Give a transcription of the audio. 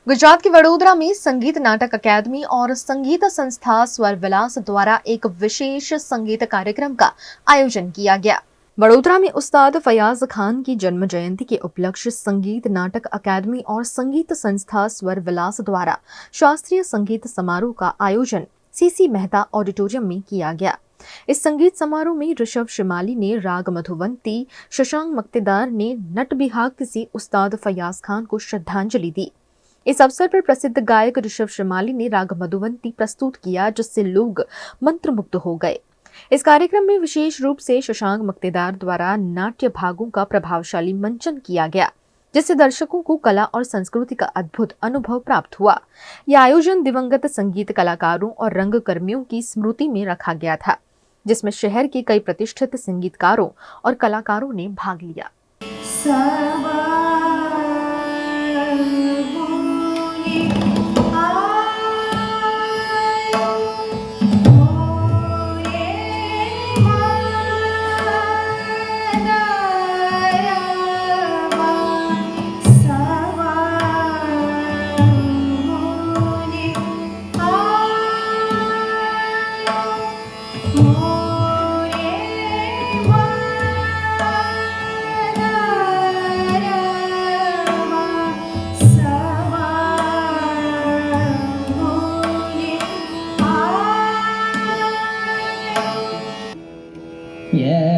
गुजरात के वडोदरा में संगीत नाटक अकादमी और संगीत संस्था स्वर विलास द्वारा एक विशेष संगीत कार्यक्रम का आयोजन किया गया। वडोदरा में उस्ताद फयाज खान की जन्म जयंती के उपलक्ष्य संगीत नाटक अकादमी और संगीत संस्था स्वर विलास द्वारा शास्त्रीय संगीत समारोह का आयोजन सीसी मेहता ऑडिटोरियम में किया गया। इस संगीत समारोह में ऋषभ शिमाली ने राग मधुवंती, शशांक मक्तेदार ने नट बिहाग से उस्ताद फयाज खान को श्रद्धांजलि दी। इस अवसर पर प्रसिद्ध गायक ऋषभ शिमाली ने राग मधुवंती प्रस्तुत किया, जिससे लोग मंत्रमुग्ध हो गए। इस कार्यक्रम में विशेष रूप से शशांक मक्तेदार द्वारा नाट्य भागों का प्रभावशाली मंचन किया गया, जिससे दर्शकों को कला और संस्कृति का अद्भुत अनुभव प्राप्त हुआ। यह आयोजन दिवंगत संगीत कलाकारों और रंगकर्मियों की स्मृति में रखा गया था, जिसमें शहर के कई प्रतिष्ठित संगीतकारों और कलाकारों ने भाग लिया। Yeah.